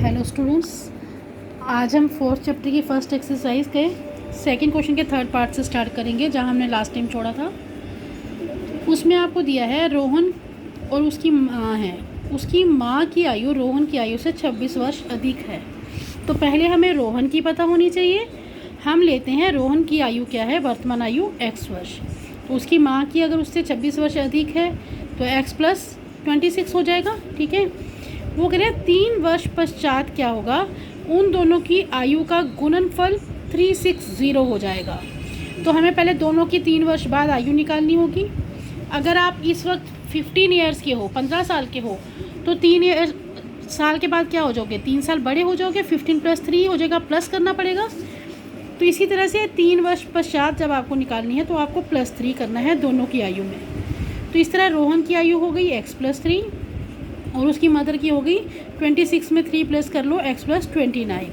Hello students, आज हम fourth chapter की फर्स्ट एक्सरसाइज के सेकंड क्वेश्चन के थर्ड पार्ट से स्टार्ट करेंगे, जहां हमने लास्ट टाइम छोड़ा था। उसमें आपको दिया है रोहन और उसकी माँ है। उसकी माँ की आयु रोहन की आयु से 26 वर्ष अधिक है। तो पहले हमें रोहन की पता होनी चाहिए। हम लेते हैं रोहन की आयु क्या है, वर्तमान आयु x वर्ष। तो उसकी माँ की अगर उससे 26 वर्ष अधिक है तो x प्लस 26 हो जाएगा। ठीक है, वो कह रहे हैं 3 वर्ष पश्चात क्या होगा, उन दोनों की आयु का गुणनफल 360 हो जाएगा। तो हमें पहले दोनों की 3 वर्ष बाद आयु निकालनी होगी। अगर आप इस वक्त 15 ईयर्स के हो, 15 साल के हो, तो 3 साल के बाद क्या हो जाओगे, 3 साल बड़े हो जाओगे। 15 + 3 हो जाएगा, प्लस करना पड़ेगा। तो इसी तरह से 3 वर्ष पश्चात जब आपको निकालनी है तो आपको +3 करना है दोनों की आयु में। तो इस तरह रोहन की आयु हो गई x + 3 और उसकी मदर की हो गई 26 में 3 प्लस कर लो x + 29।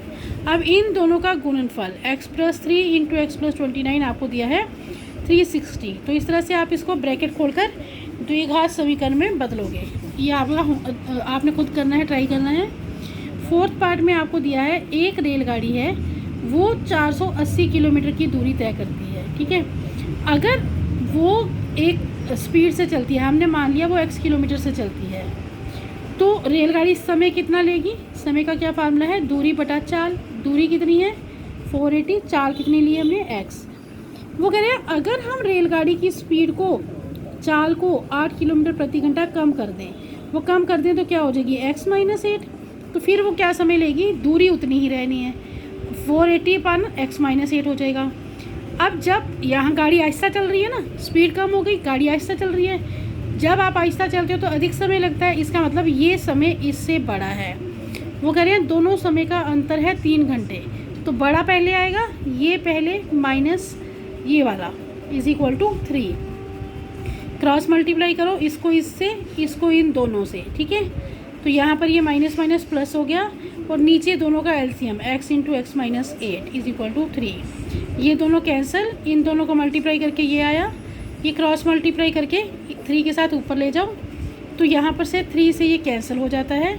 अब इन दोनों का गुणनफल x + 3 × x + 29 आपको दिया है 360। तो इस तरह से आप इसको ब्रैकेट खोलकर द्विघात समीकरण में बदलोगे। ये आपने खुद करना है, ट्राई करना है। फोर्थ पार्ट में आपको दिया है एक रेलगाड़ी है, वो 480 किलोमीटर की दूरी तय करती है। ठीक है, अगर वो एक स्पीड से चलती है, हमने मान लिया वो x किलोमीटर से चलती है, तो रेलगाड़ी समय कितना लेगी। समय का क्या फार्मूला है, दूरी बटा चाल। दूरी कितनी है 480, चाल कितनी ली हमने x। वो कह रहे हैं अगर हम रेलगाड़ी की स्पीड को, चाल को 8 किलोमीटर प्रति घंटा कम कर दें, वो कम कर दें तो क्या हो जाएगी x - 8। तो फिर वो क्या समय लेगी, दूरी उतनी ही रहनी है, 480 / x - 8 हो जाएगा। अब जब यहाँ गाड़ी आहिस्ता चल रही है ना, स्पीड कम हो गई, गाड़ी आहिस्ता चल रही है। जब आप आहिस्ता चलते हो तो अधिक समय लगता है, इसका मतलब ये समय इससे बड़ा है। वो कह रहे हैं दोनों समय का अंतर है 3 घंटे। तो बड़ा पहले आएगा, ये पहले माइनस ये वाला = 3। क्रॉस मल्टीप्लाई करो, इसको इससे, इसको इन दोनों से। ठीक है, तो यहाँ पर ये माइनस माइनस प्लस हो गया और नीचे दोनों का एलसीएम x × x - 8 = 3। ये दोनों कैंसिल, इन दोनों को मल्टीप्लाई करके ये आया, ये क्रॉस मल्टीप्लाई करके 3 के साथ ऊपर ले जाओ, तो यहाँ पर से 3 से ये कैंसिल हो जाता है।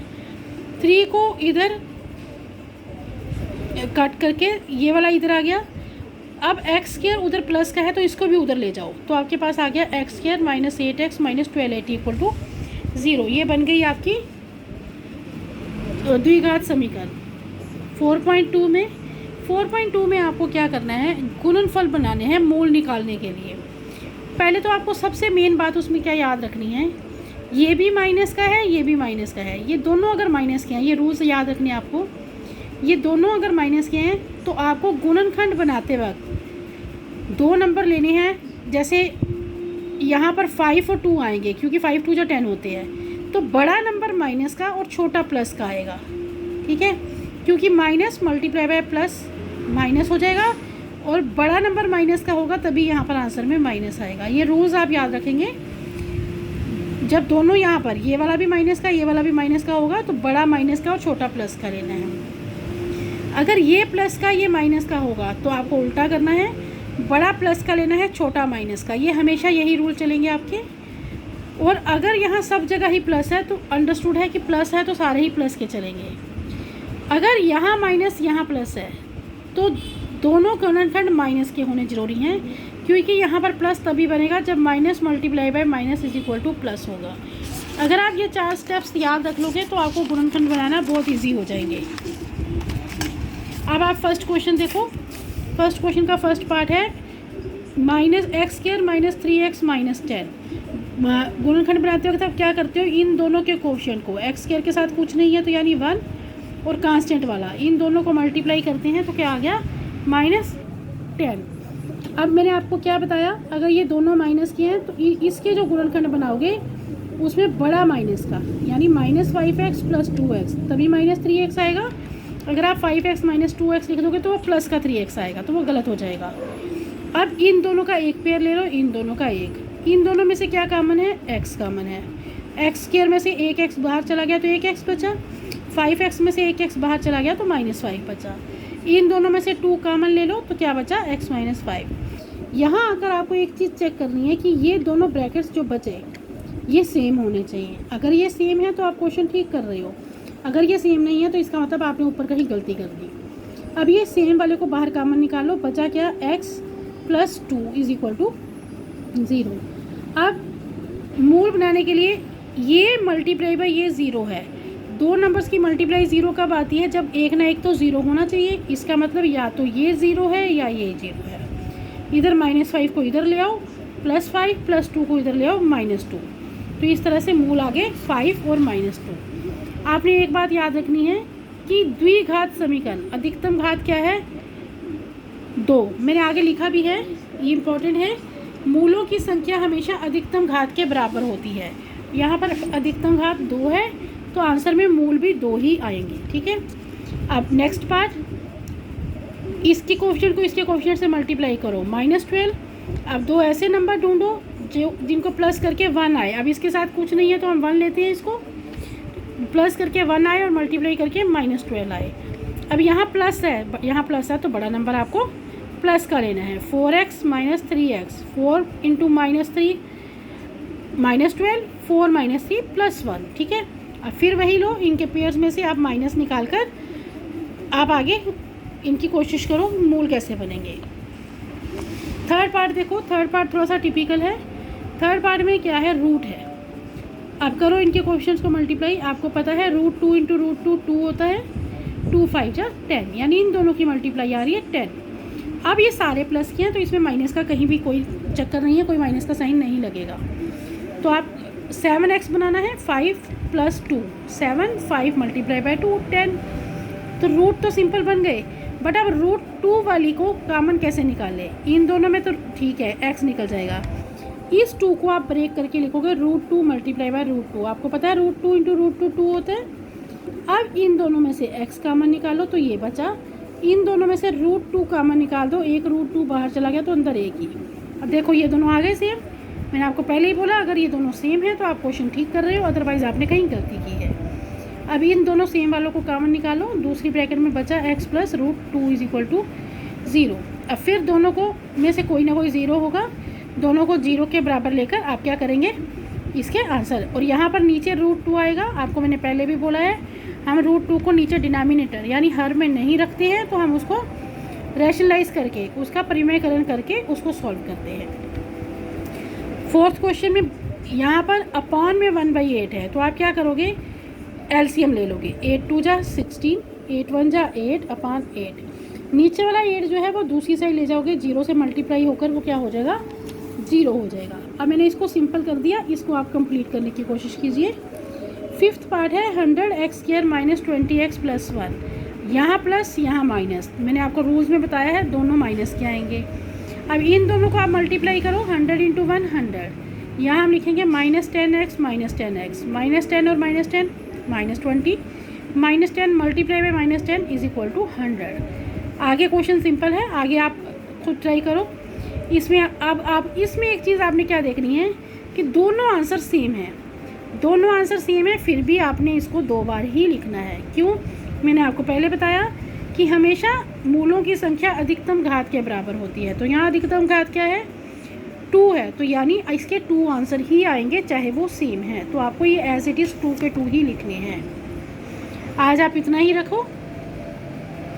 3 को इधर कट करके ये वाला इधर आ गया। अब x² उधर प्लस का है तो इसको भी उधर ले जाओ, तो आपके पास आ गया x² - 8x - 1280 = 0। ये बन गई आपकी द्विघात समीकरण। 4.2 में आपको क्या करना है, गुणनफल बनाने हैं मूल निकालने के लिए। पहले तो आपको सबसे मेन बात उसमें क्या याद रखनी है, ये भी माइनस का है, ये भी माइनस का है। ये दोनों अगर माइनस के हैं, ये रूल्स याद रखने आपको, ये दोनों अगर माइनस के हैं तो आपको गुणनखंड बनाते वक्त 2 नंबर लेने हैं। जैसे यहाँ पर 5 और 2 आएंगे, क्योंकि 5 × 2 = 10 होते हैं, तो बड़ा नंबर माइनस का और छोटा प्लस का आएगा। ठीक है, क्योंकि minus multiply by plus minus हो जाएगा और बड़ा नंबर माइनस का होगा, तभी यहाँ पर आंसर में माइनस आएगा। ये रूल्स आप याद रखेंगे। जब दोनों यहाँ पर ये वाला भी माइनस का, ये वाला भी माइनस का होगा, तो बड़ा माइनस का और छोटा प्लस का लेना है। अगर ये प्लस का, ये माइनस का होगा, तो आपको उल्टा करना है, बड़ा प्लस का लेना है, छोटा माइनस का। ये हमेशा यही रूल चलेंगे आपके। और अगर यहाँ सब जगह ही प्लस है तो अंडरस्टूड है कि प्लस है तो सारे ही प्लस के चलेंगे। अगर यहाँ माइनस, यहाँ प्लस है, तो दोनों गुणनखंड माइनस के होने जरूरी हैं, क्योंकि यहाँ पर प्लस तभी बनेगा जब minus multiply by minus = plus होगा। अगर आप ये 4 स्टेप्स याद रख लोगे तो आपको गुणनखंड बनाना बहुत इजी हो जाएंगे। अब आप फर्स्ट क्वेश्चन देखो। फर्स्ट क्वेश्चन का फर्स्ट पार्ट है -x² - 3x - 10। गुणनखंड बनाते वक्त आप क्या करते हो, इन दोनों के कोएफिशिएंट को, x² के साथ कुछ नहीं है तो यानी 1 और कांस्टेंट वाला, इन दोनों को मल्टीप्लाई करते हैं तो क्या आ गया -10। अब मैंने आपको क्या बताया, अगर ये दोनों माइनस के हैं तो इसके जो गुणनखंड बनाओगे उसमें बड़ा माइनस का, यानी -5x + 2x, तभी -3x आएगा। अगर आप 5x - 2x लिख दोगे तो वो प्लस का 3x आएगा, तो वो गलत हो जाएगा। अब इन दोनों का एक पेयर ले लो, इन दोनों का एक, इन दोनों में से क्या कॉमन है, x कॉमन है। x² में से 1x बाहर चला गया तो 1x बचा, 5x में से 1x बाहर चला गया तो -5 बचा। इन दोनों में से 2 कॉमन ले लो तो क्या बचा, x - 5। यहाँ आकर आपको एक चीज़ चेक करनी है कि ये दोनों ब्रैकेट्स जो बचे ये सेम होने चाहिए। अगर ये सेम है तो आप क्वेश्चन ठीक कर रहे हो। अगर ये सेम नहीं है तो इसका मतलब आपने ऊपर कहीं गलती कर दी। अब ये सेम वाले को बाहर कॉमन निकालो, बचा क्या, x + 2 = 0। अब मूल बनाने के लिए ये मल्टीप्लाई बाई ये 0 है। दो नंबर्स की मल्टीप्लाई 0 कब आती है, जब एक ना एक तो 0 होना चाहिए। इसका मतलब या तो ये 0 है या ये 0 है। इधर -5 को इधर ले आओ, +5 + 2 को इधर ले आओ, -2। तो इस तरह से मूल आ गए 5 और -2। आपने एक बात याद रखनी है कि द्विघात समीकरण अधिकतम घात क्या है, 2। मैंने आगे लिखा भी है, ये इम्पोर्टेंट है। मूलों की संख्या हमेशा अधिकतम घात के बराबर होती है। यहाँ पर अधिकतम घात 2 है तो आंसर में मूल भी 2 ही आएंगे, ठीक है। अब नेक्स्ट पार्ट, इसके कोएफिशिएंट को इसके कोएफिशिएंट से मल्टीप्लाई करो, -12। अब दो ऐसे नंबर ढूंढो जो जिनको प्लस करके 1 आए। अब इसके साथ कुछ नहीं है तो हम 1 लेते हैं, इसको प्लस करके 1 आए और मल्टीप्लाई करके -12 आए। अब यहाँ प्लस है तो बड़ा नंबर आपको प्लस का लेना है। 4x - 3x, 4 × -3 -12, 4 - 3 +1, ठीक है। अब फिर वही लो, इनके पेयर्स में से आप माइनस निकाल कर आप आगे इनकी कोशिश करो मूल कैसे बनेंगे। थर्ड पार्ट देखो, थर्ड पार्ट थोड़ा सा टिपिकल है। थर्ड पार्ट में क्या है, रूट है। अब करो इनके कोएफिशिएंट्स को मल्टीप्लाई। आपको पता है √2 × √2 2 होता है, 2 × 5 = 10, यानी इन दोनों की मल्टीप्लाई आ रही है 10। अब ये सारे प्लस किए हैं तो इसमें माइनस का कहीं भी कोई चक्कर नहीं है, कोई माइनस का साइन नहीं लगेगा। तो आप 7x बनाना है, 5 + 2 7, 5 × 2 10। तो रूट तो सिंपल बन गए, बट अब √2 वाली को कॉमन कैसे निकालें। इन दोनों में तो ठीक है x निकल जाएगा, इस 2 को आप ब्रेक करके लिखोगे √2 × √2। आपको पता है √2 × √2 2 होता है। अब इन दोनों में से x कॉमन निकालो तो ये बचा, इन दोनों में से √2 कॉमन निकाल दो, एक √2 बाहर चला गया तो अंदर एक ही। अब देखो ये दोनों आ गए सेम। मैंने आपको पहले ही बोला अगर ये दोनों सेम है तो आप क्वेश्चन ठीक कर रहे हो, अदरवाइज़ आपने कहीं गलती की है। अब इन दोनों सेम वालों को कॉमन निकालो, दूसरी ब्रैकेट में बचा x + √2 = 0। अब फिर दोनों को में से कोई ना कोई 0 होगा, दोनों को 0 के बराबर लेकर आप क्या करेंगे, इसके आंसर। और यहाँ पर नीचे √2 आएगा। आपको मैंने पहले भी बोला है हम √2 को नीचे डिनोमिनेटर यानी हर में नहीं रखते हैं, तो हम उसको रैशनलाइज करके उसका परिमेयकरण करके उसको सॉल्व करते हैं। फोर्थ क्वेश्चन में यहाँ पर अपॉन में 1/8 है, तो आप क्या करोगे, एलसीएम ले लोगे। 8 × 2 = 16, 8 × 1 = 8 अपॉन 8। नीचे वाला 8 जो है वो दूसरी साइड ले जाओगे, 0 से मल्टीप्लाई होकर वो क्या हो जाएगा, 0 हो जाएगा। अब मैंने इसको सिंपल कर दिया, इसको आप कंप्लीट करने की कोशिश कीजिए। फिफ्थ पार्ट है 100x² - 20x + 1। यहाँ प्लस यहाँ माइनस, मैंने आपको रूल्स में बताया है दोनों माइनस के आएंगे। अब इन दोनों को आप मल्टीप्लाई करो, 100 × 1 100। यहाँ हम लिखेंगे -10x - 10x, -10 और -10 -20, -10 मल्टीप्लाई बाई -10 = 100। आगे क्वेश्चन सिंपल है, आगे आप खुद ट्राई करो। इसमें अब आप इसमें एक चीज़ आपने क्या देखनी है कि दोनों आंसर सेम है, दोनों आंसर सेम है, फिर भी आपने इसको 2 बार ही लिखना है। क्यों, मैंने आपको पहले बताया कि हमेशा मूलों की संख्या अधिकतम घात के बराबर होती है। तो यहाँ अधिकतम घात क्या है, 2 है, तो यानी इसके 2 आंसर ही आएंगे चाहे वो सेम है। तो आपको ये एज इट इज़ 2 के 2 ही लिखने हैं। आज आप इतना ही रखो।